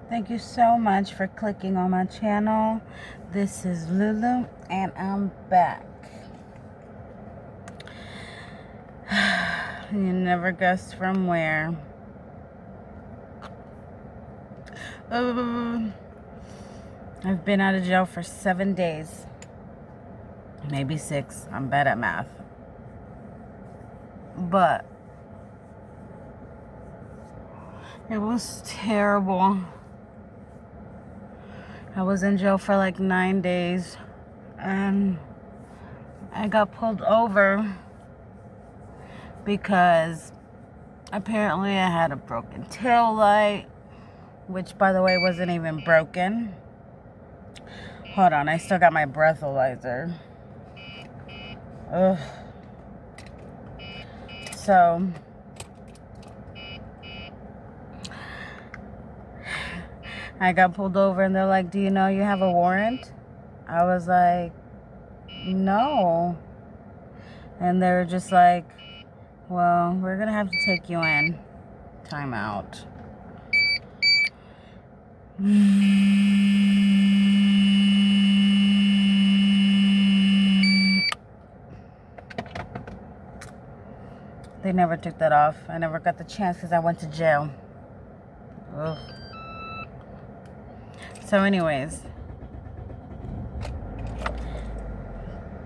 Thank you so much for clicking on my channel. This is Lulu and I'm back. You never guessed from where. I've been out of jail for 7 days. Maybe 6. I'm bad at math. But it was terrible. I was in jail for like 9 days and I got pulled over because apparently I had a broken tail light, which by the way wasn't even broken. Hold on, I still got my breathalyzer. Ugh. So I got pulled over and they're like, "Do you know you have a warrant?" I was like, "No." And they were just like, "Well, we're gonna have to take you in." Time out. They never took that off. I never got the chance because I went to jail. Ugh. So anyways,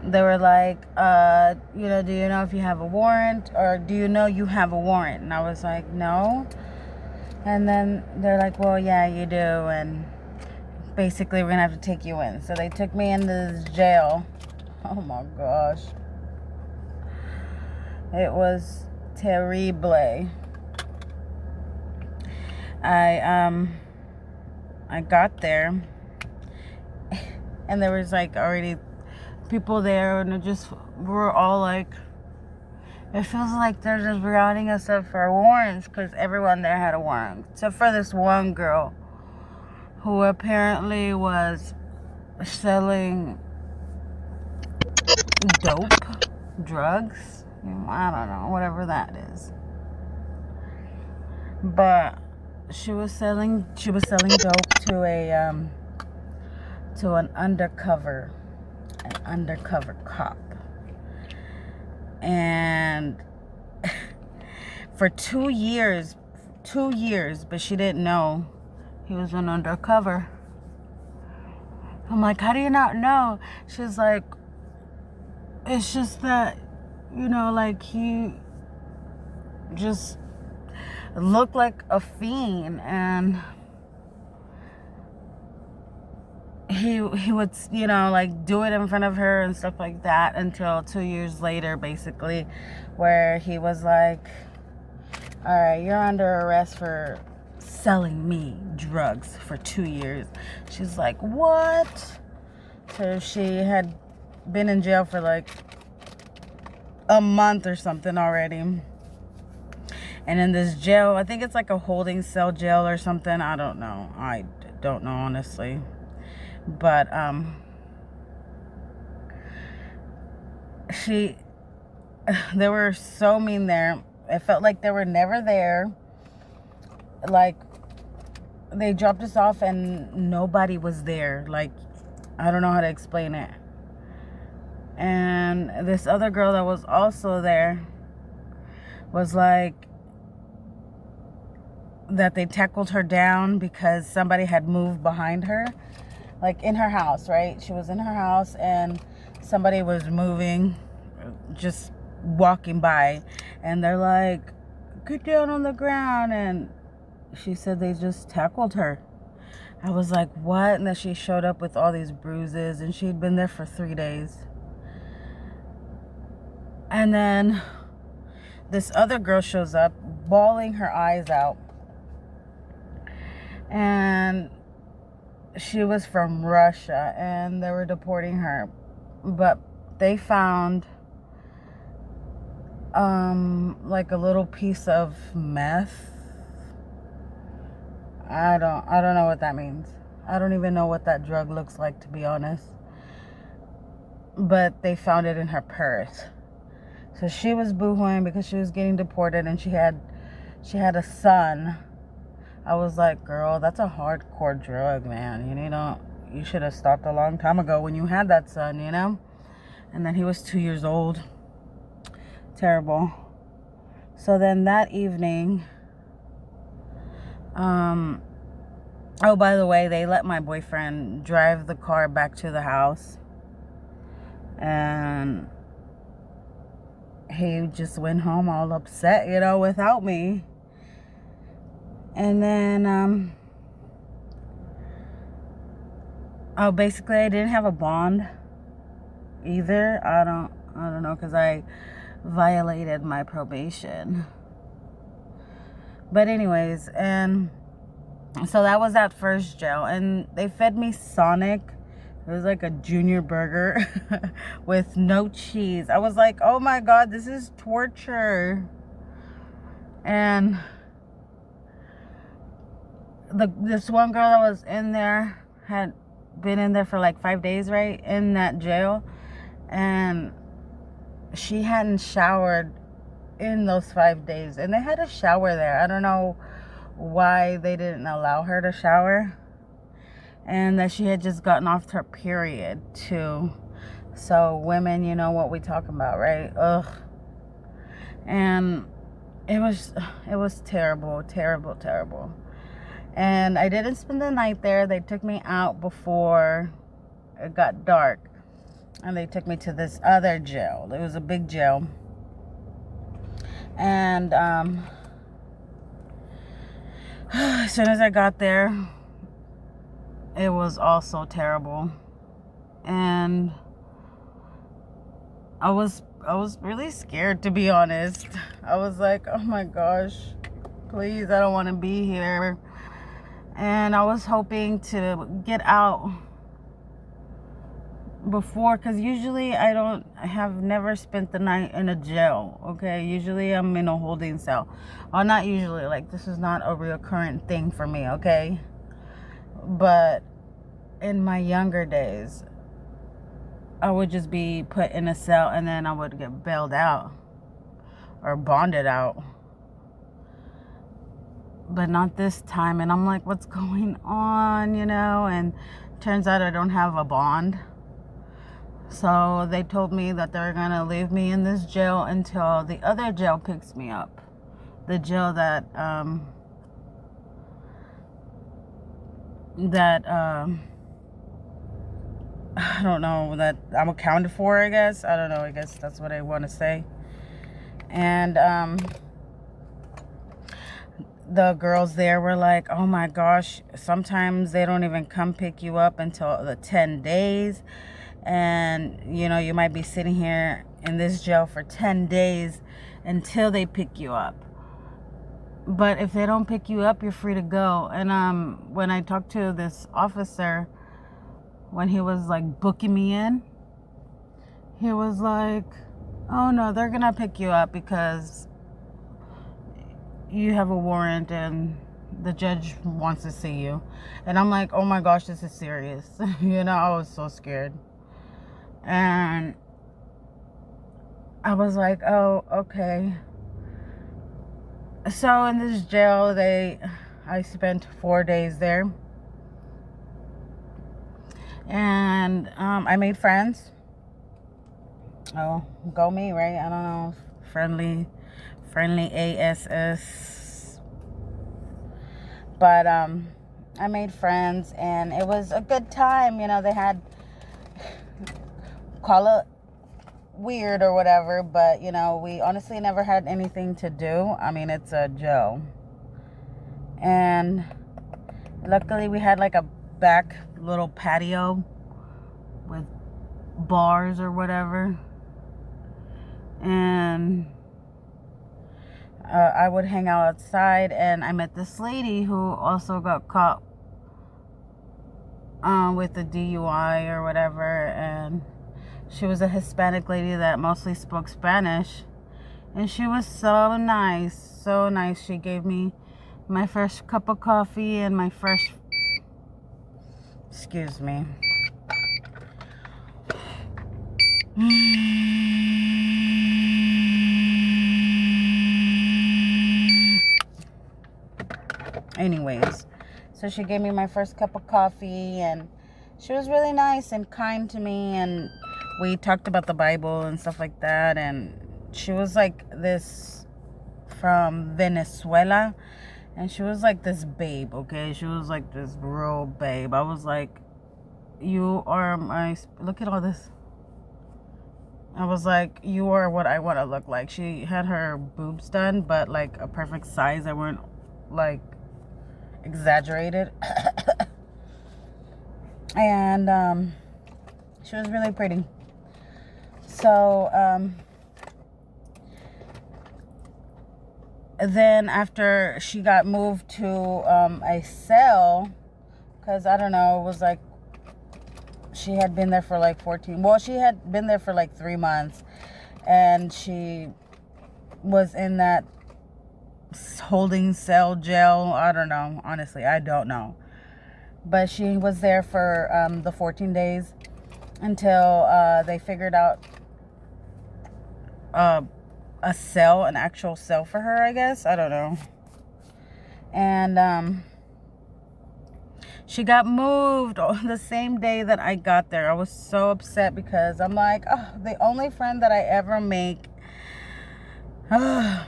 they were like, do you know if you have a warrant? Or do you know you have a warrant? And I was like, no. And then they're like, well, yeah, you do. And basically, we're going to have to take you in. So they took me into this jail. Oh, my gosh. It was terrible. I got there. And there was, like, already people there. And we're all, like, it feels like they're just rounding us up for warrants because everyone there had a warrant. Except for this one girl who apparently was selling dope, drugs. I don't know, whatever that is. But she was selling dope to an undercover cop. And for 2 years, but she didn't know he was an undercover. I'm like, how do you not know? She's like, it's just that, like he just looked like a fiend, and he would, like do it in front of her and stuff like that until 2 years later, basically, where he was like, all right, you're under arrest for selling me drugs for 2 years. She's like, what? So she had been in jail for like a month or something already. And in this jail, I think it's like a holding cell jail or something. I don't know, honestly. But they were so mean there. It felt like they were never there. Like, they dropped us off and nobody was there. Like, I don't know how to explain it. And this other girl that was also there was like, that they tackled her down because somebody had moved behind her. Like, in her house, right? She was in her house and somebody was moving, just walking by. And they're like, get down on the ground. And she said they just tackled her. I was like, what? And then she showed up with all these bruises, and she'd been there for 3 days. And then this other girl shows up, bawling her eyes out. And she was from Russia, and they were deporting her. But they found like a little piece of meth. I don't know what that means. I don't even know what that drug looks like, to be honest. But they found it in her purse. So she was boohooing because she was getting deported, and she had a son. I was like, girl, that's a hardcore drug, man. You should have stopped a long time ago when you had that son, And then he was 2 years old. Terrible. So then that evening, oh, by the way, they let my boyfriend drive the car back to the house. And he just went home all upset, without me. And then, basically I didn't have a bond either. I don't know, because I violated my probation. But anyways, and so that was that first jail, and they fed me Sonic. It was like a junior burger with no cheese. I was like, oh my God, this is torture. And this one girl that was in there had been in there for like 5 days, right, in that jail, and she hadn't showered in those 5 days, and they had a shower there. I don't know why they didn't allow her to shower, and that she had just gotten off her period too. So women, you know what we talking about, right? Ugh. And it was terrible, terrible, terrible. And I didn't spend the night there. They took me out before it got dark, and they took me to this other jail. It was a big jail. And as soon as I got there, it was also terrible. And I was really scared, to be honest. I was like, oh my gosh, please, I don't want to be here. And I was hoping to get out before, because usually I have never spent the night in a jail, okay? Usually I'm in a holding cell. Well, not usually, like, this is not a recurrent thing for me, okay? But in my younger days, I would just be put in a cell, and then I would get bailed out or bonded out. But not this time. And I'm like, what's going on, And turns out I don't have a bond. So they told me that they're going to leave me in this jail until the other jail picks me up. The jail that, I don't know, that I'm accounted for, I guess. I don't know. I guess that's what I want to say. And, the girls there were like, oh my gosh, sometimes they don't even come pick you up until the 10 days. And, you might be sitting here in this jail for 10 days until they pick you up. But if they don't pick you up, you're free to go. And when I talked to this officer, when he was like booking me in, he was like, oh no, they're going to pick you up because you have a warrant and the judge wants to see you. And I'm like, oh my gosh, this is serious. I was so scared. And I was like, oh, okay. So in this jail, I spent 4 days there. And I made friends. Oh, go me, right? I don't know. Friendly ASS. But I made friends, and it was a good time. They had, call it weird or whatever, but we honestly never had anything to do. I mean, it's a jail. And luckily we had like a back little patio with bars or whatever. And I would hang out outside, and I met this lady who also got caught with the DUI or whatever, and she was a Hispanic lady that mostly spoke Spanish, and she was so nice, so nice. She gave me my first cup of coffee and my first, excuse me. Anyways, so she gave me my first cup of coffee, and she was really nice and kind to me, and we talked about the Bible and stuff like that. And she was like this from Venezuela, and she was like this babe, okay? She was like this real babe. I was like, you are my, look at all this. I was like, you are what I want to look like. She had her boobs done, but like a perfect size. They weren't like exaggerated. And she was really pretty. So then after she got moved to a cell, because I don't know, it was like she had been there for like 14, well, she had been there for like 3 months, and she was in that holding cell jail. I don't know, honestly, I don't know, but she was there for the 14 days until they figured out a cell, an actual cell for her, I guess. I don't know. And she got moved the same day that I got there. I was so upset because I'm like, oh, the only friend that I ever make. So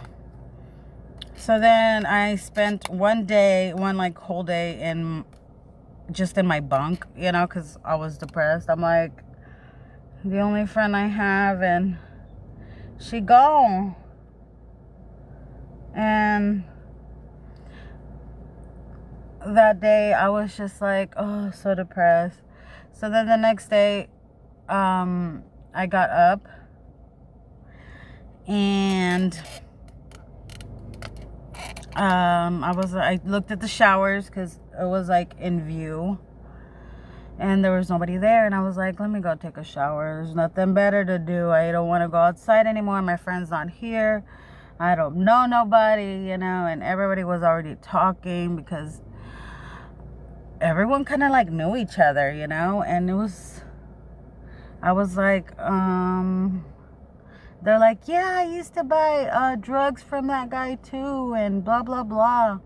then I spent one whole day in my bunk, you know, because I was depressed. I'm like, the only friend I have, and she gone. And that day I was just like, oh, so depressed. So then the next day, I got up and I looked at the showers because it was like in view, and there was nobody there, and I was like, let me go take a shower. There's nothing better to do. I don't want to go outside anymore. My friend's not here. I don't know nobody, you know, and everybody was already talking because everyone kind of like knew each other, you know, and I was like, they're like, yeah, I used to buy drugs from that guy too, and blah, blah, blah.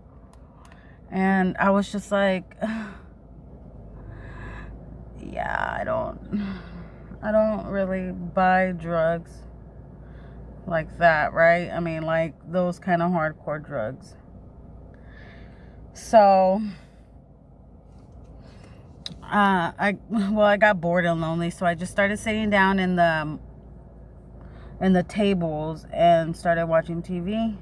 And I was just like, yeah, I don't really buy drugs like that, right? I mean, like those kind of hardcore drugs. So I got bored and lonely, so I just started sitting down in the tables and started watching TV.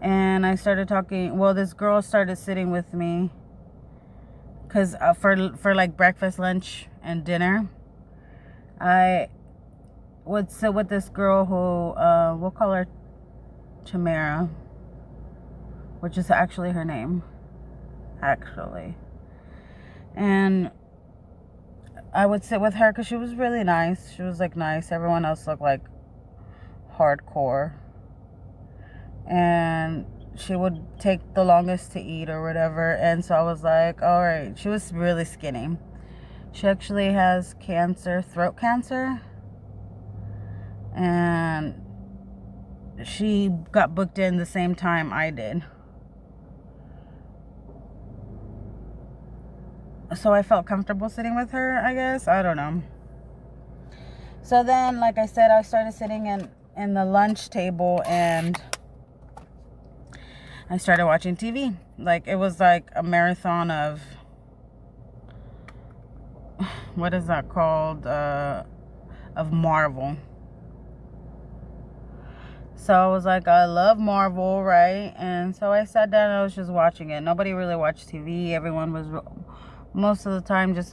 And I started talking. Well, this girl started sitting with me because for like breakfast, lunch, and dinner, I would sit with this girl who we'll call her Tamara, which is actually her name, actually. And I would sit with her because she was really nice. She was like nice. Everyone else looked like hardcore. And she would take the longest to eat or whatever. And so I was like, all right. She was really skinny. She actually has cancer, throat cancer. And she got booked in the same time I did. So I felt comfortable sitting with her, I guess. I don't know. So then, like I said, I started sitting in the lunch table, and I started watching TV. Like, it was like a marathon of, what is that called? Of Marvel. So I was like, I love Marvel, right? And so I sat down and I was just watching it. Nobody really watched TV. Everyone was most of the time just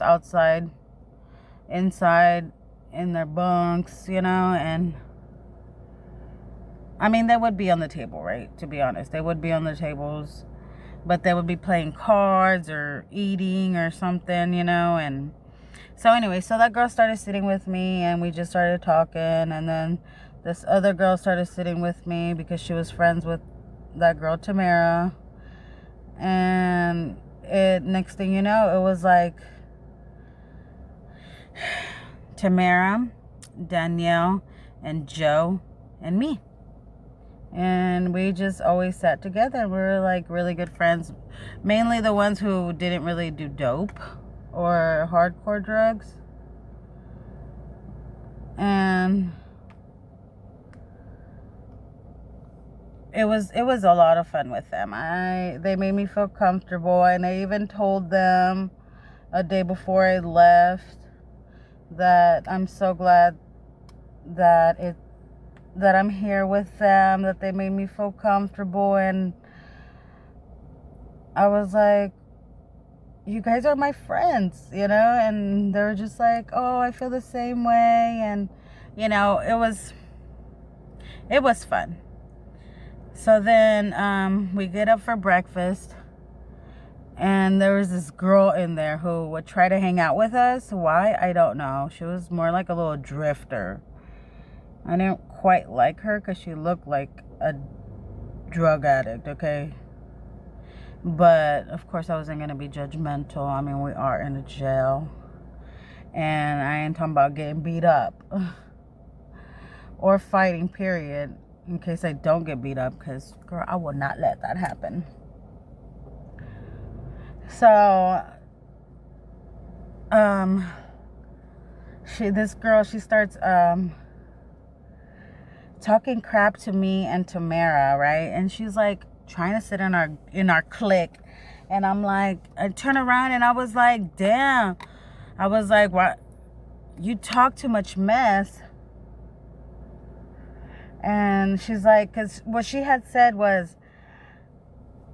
inside in their bunks, you know. And I mean, they would be on the table, right? To be honest, they would be on the tables, but they would be playing cards or eating or something, you know. And so anyway, so that girl started sitting with me, and we just started talking. And then this other girl started sitting with me because she was friends with that girl Tamara. And next thing you know, it was like Tamara, Danielle, and Joe, and me. And we just always sat together. We were like really good friends. Mainly the ones who didn't really do dope or hardcore drugs. And it was a lot of fun with them. They made me feel comfortable, and I even told them a day before I left that I'm so glad that I'm here with them, that they made me feel comfortable. And I was like, you guys are my friends, you know? And they were just like, oh, I feel the same way. And, you know, it was fun. So then we get up for breakfast, and there was this girl in there who would try to hang out with us. Why? I don't know. She was more like a little drifter. I didn't quite like her because she looked like a drug addict, okay? But, of course, I wasn't going to be judgmental. I mean, we are in a jail. And I ain't talking about getting beat up. Or fighting, period. In case I don't get beat up. Because, girl, I will not let that happen. So, this girl, she starts talking crap to me and Tamara, right? And she's like trying to sit in our clique, and I'm like, I turn around and I was like, damn. I was like, what? You talk too much mess. And she's like, because what she had said was,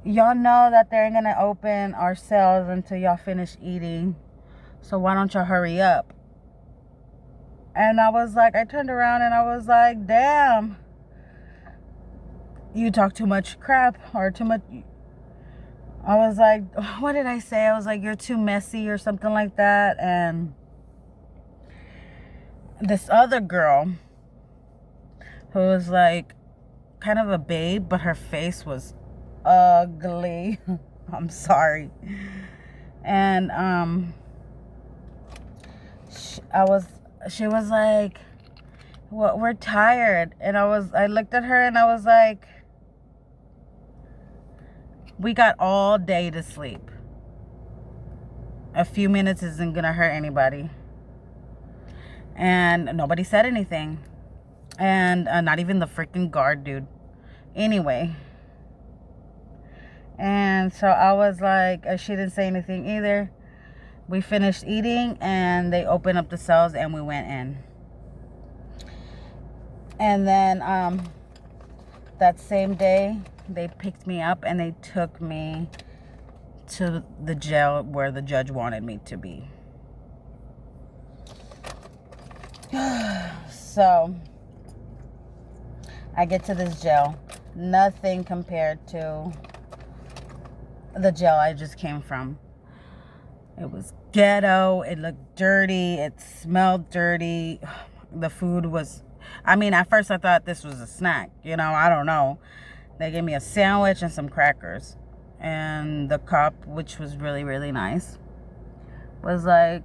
y'all know that they ain't gonna open our cells until y'all finish eating, so why don't y'all hurry up? And I was like, I turned around and I was like, damn, you talk too much crap, or too much. I was like, what did I say? I was like, you're too messy or something like that. And this other girl, who was like kind of a babe, but her face was ugly. I'm sorry. And she was like, well, we're tired. And I looked at her and I was like, we got all day to sleep. A few minutes isn't gonna hurt anybody. And nobody said anything. And not even the freaking guard dude. Anyway. And so I was like, she didn't say anything either. We finished eating and they opened up the cells and we went in. And then that same day, they picked me up and they took me to the jail where the judge wanted me to be. So I get to this jail. Nothing compared to the jail I just came from. It was ghetto. It looked dirty. It smelled dirty. The food was, I mean, at first I thought this was a snack. You know, I don't know. They gave me a sandwich and some crackers. And the cop, which was really, really nice, was like,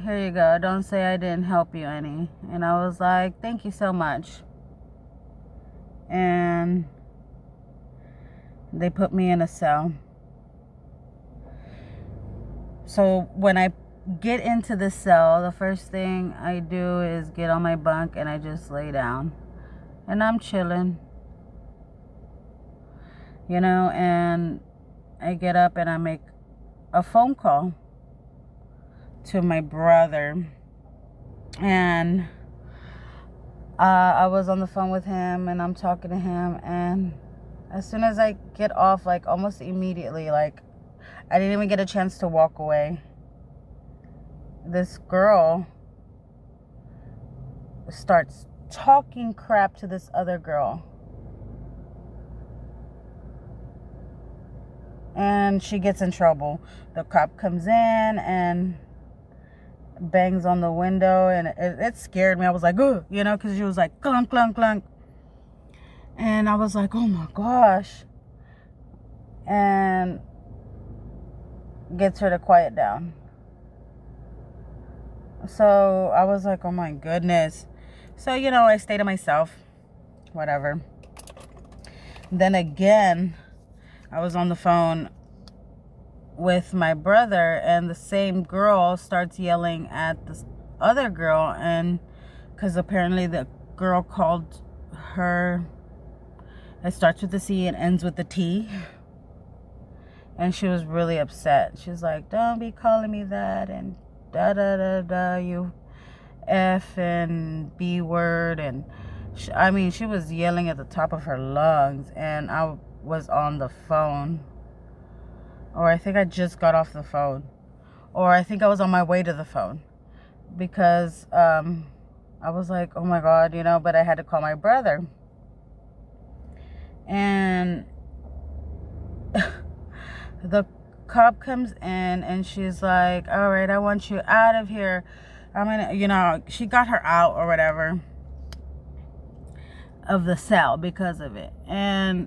here you go. Don't say I didn't help you any. And I was like, thank you so much. And they put me in a cell. So when I get into the cell, the first thing I do is get on my bunk and I just lay down. And I'm chilling. You know, and I get up and I make a phone call to my brother. And I was on the phone with him and I'm talking to him. And as soon as I get off, like almost immediately, like I didn't even get a chance to walk away, this girl starts talking crap to this other girl. And she gets in trouble. The cop comes in and bangs on the window, and it scared me. I was like, ugh, you know, because she was like, clunk, clunk, clunk. And I was like, oh my gosh. And gets her to quiet down. So I was like, oh my goodness. So, you know, I stay to myself. Whatever. Then again, I was on the phone with my brother, and the same girl starts yelling at this other girl, and because apparently the girl called her, it starts with the C and ends with the T, and she was really upset. She's like, don't be calling me that, and da da da da, you F and B word. And she was yelling at the top of her lungs, and I was on the phone, or I think I just got off the phone, or I think I was on my way to the phone, because I was like, oh my God, but I had to call my brother. And the cop comes in, and she's like, all right, I want you out of here. I'm gonna, she got her out or whatever of the cell because of it. And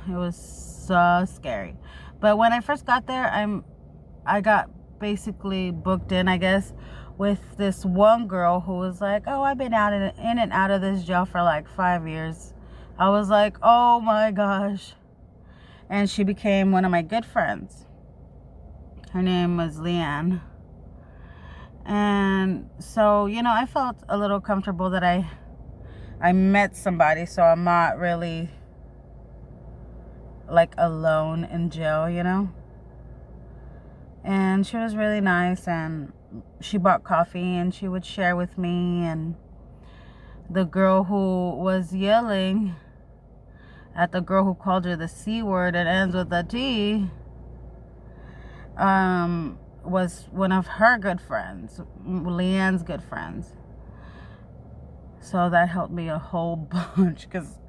it was so scary. But when I first got there, I got basically booked in, I guess, with this one girl who was like, oh, I've been in and out of this jail for like 5 years. I was like, oh my gosh. And she became one of my good friends. Her name was Leanne. And so, I felt a little comfortable that I met somebody, so I'm not really like alone in jail, And she was really nice, and she bought coffee and she would share with me. And the girl who was yelling at the girl who called her the C word and ends with a T was one of her good friends, Leanne's good friends. So that helped me a whole bunch, because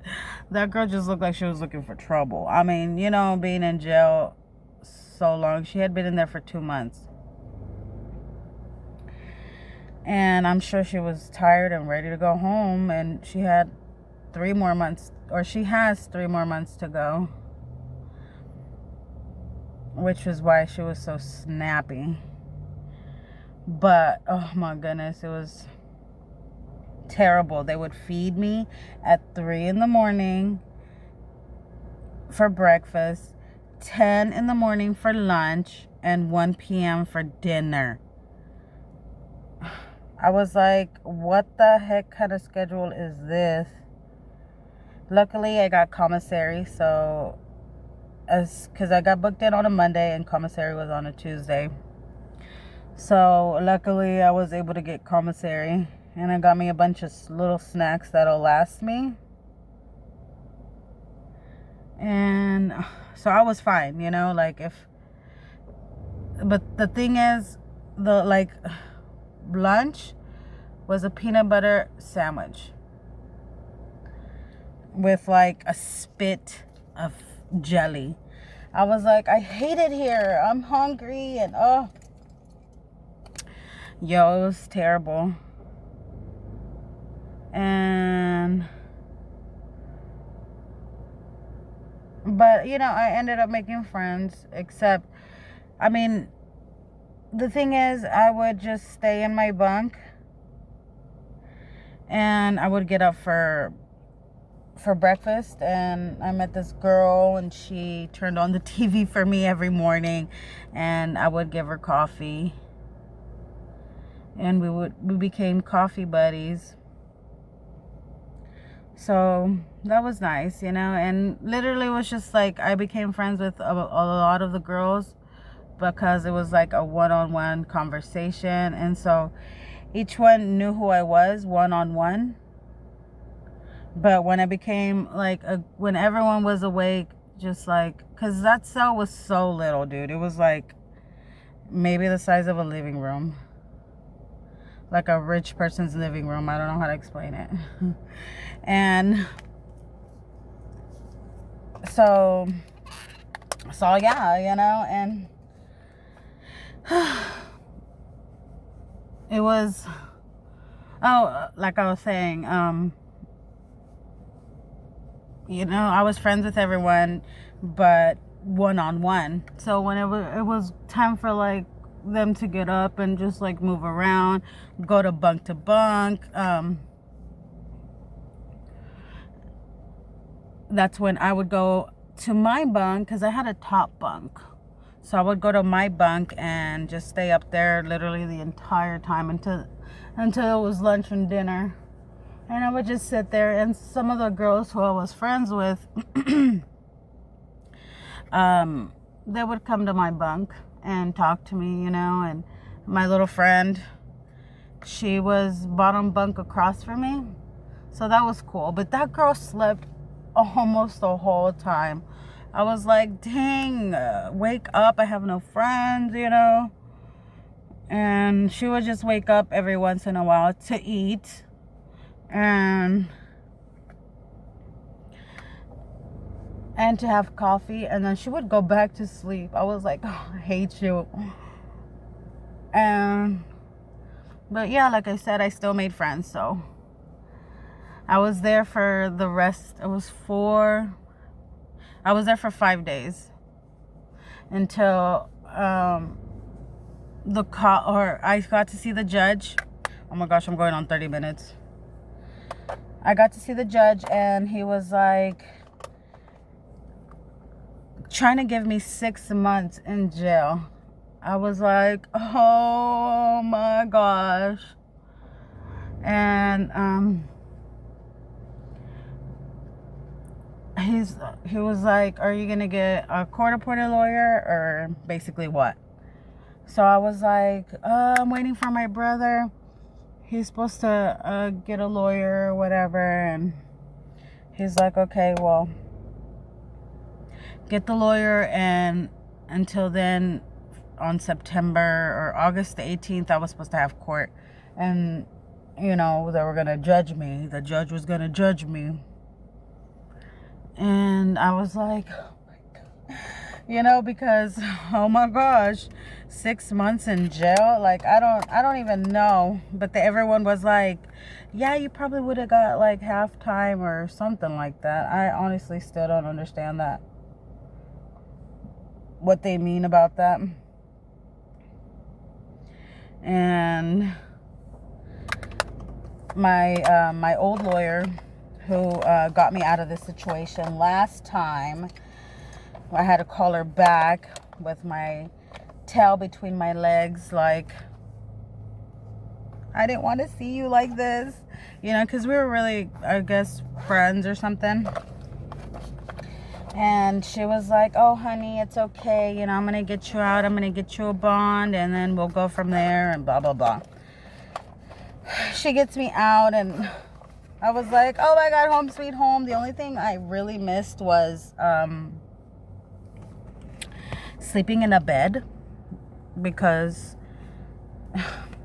that girl just looked like she was looking for trouble. I mean, being in jail so long. She had been in there for 2 months. And I'm sure she was tired and ready to go home. And she had 3 more months, or she has 3 more months to go. Which was why she was so snappy. But, oh my goodness, it was terrible. They would feed me at 3 in the morning for breakfast, 10 in the morning for lunch, and 1 p.m. for dinner. I was like, what the heck kind of schedule is this? Luckily, I got commissary, so because I got booked in on a Monday and commissary was on a Tuesday. So luckily, I was able to get commissary, and I got me a bunch of little snacks that'll last me. And so I was fine, but the thing is, the lunch was a peanut butter sandwich with a spit of jelly. I was like, I hate it here. I'm hungry, and it was terrible. But I ended up making friends, except, the thing is, I would just stay in my bunk, and I would get up for breakfast, and I met this girl, and she turned on the TV for me every morning, and I would give her coffee, and we became coffee buddies. So that was nice, and literally it was just I became friends with a lot of the girls, because it was a one-on-one conversation, and so each one knew who I was one-on-one. But when it became when everyone was awake, just because that cell was so little, dude. It was maybe the size of a living room, like a rich person's living room. I don't know how to explain it. And so yeah, and it was, like I was saying, I was friends with everyone, but one-on-one. So when it was time for them to get up and just move around, go to bunk, that's when I would go to my bunk, because I had a top bunk. So I would go to my bunk and just stay up there literally the entire time until it was lunch and dinner. And I would just sit there, and some of the girls who I was friends with, they would come to my bunk and talk to me, and my little friend, she was bottom bunk across from me. So that was cool. But that girl slept almost the whole time. I was like, dang, wake up. I have no friends, And she would just wake up every once in a while to eat. And to have coffee. And then she would go back to sleep. I was like, oh, I hate you. But yeah, like I said, I still made friends. So I was there for the rest. I was there for 5 days until I got to see the judge. Oh my gosh, I'm going on 30 minutes. I got to see the judge, and he was like trying to give me 6 months in jail. I was like, oh my gosh. And he was like, are you gonna get a court-appointed lawyer, or basically what? So I was like, I'm waiting for my brother. He's supposed to get a lawyer or whatever. And he's like, okay, well, get the lawyer. And until then, on September or August the 18th, I was supposed to have court. And, they were going to judge me. The judge was going to judge me. And I was like, oh my God. Because, oh my gosh, 6 months in jail. Like, I don't even know. But everyone was like, yeah, you probably would have got like half time or something like that. I honestly still don't understand that. What they mean about that. And my old lawyer, who got me out of this situation last time, I had to call her back with my tail between my legs, like, I didn't want to see you like this, because we were really, I guess, friends or something. And she was like, oh, honey, it's okay. I'm going to get you out. I'm going to get you a bond, and then we'll go from there, and blah, blah, blah. She gets me out, and I was like, oh, my God, home sweet home. The only thing I really missed was sleeping in a bed, because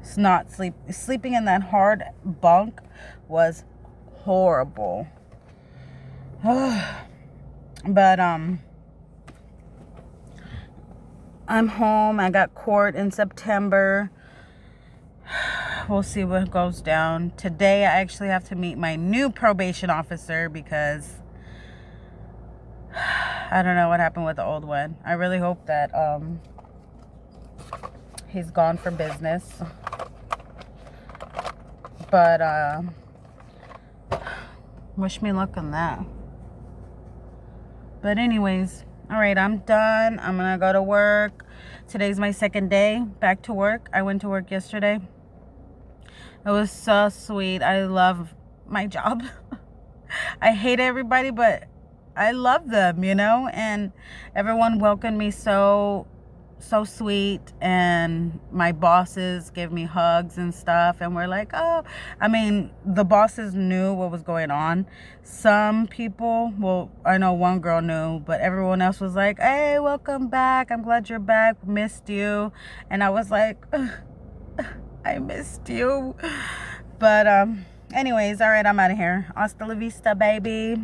sleeping in that hard bunk was horrible. But I'm home. I got court in September. We'll see what goes down. Today I actually have to meet my new probation officer, because I don't know what happened with the old one. I really hope that he's gone for business. But wish me luck on that. But anyways, all right, I'm done. I'm gonna go to work. Today's my second day back to work. I went to work yesterday. It was so sweet. I love my job. I hate everybody, but I love them, and everyone welcomed me so sweet, and my bosses gave me hugs and stuff, and we're like, oh, the bosses knew what was going on. Some people, well, I know one girl knew, but everyone else was like, hey, welcome back. I'm glad you're back. Missed you. And I was like, I missed you. But anyways, all right, I'm out of here. Hasta la vista, baby.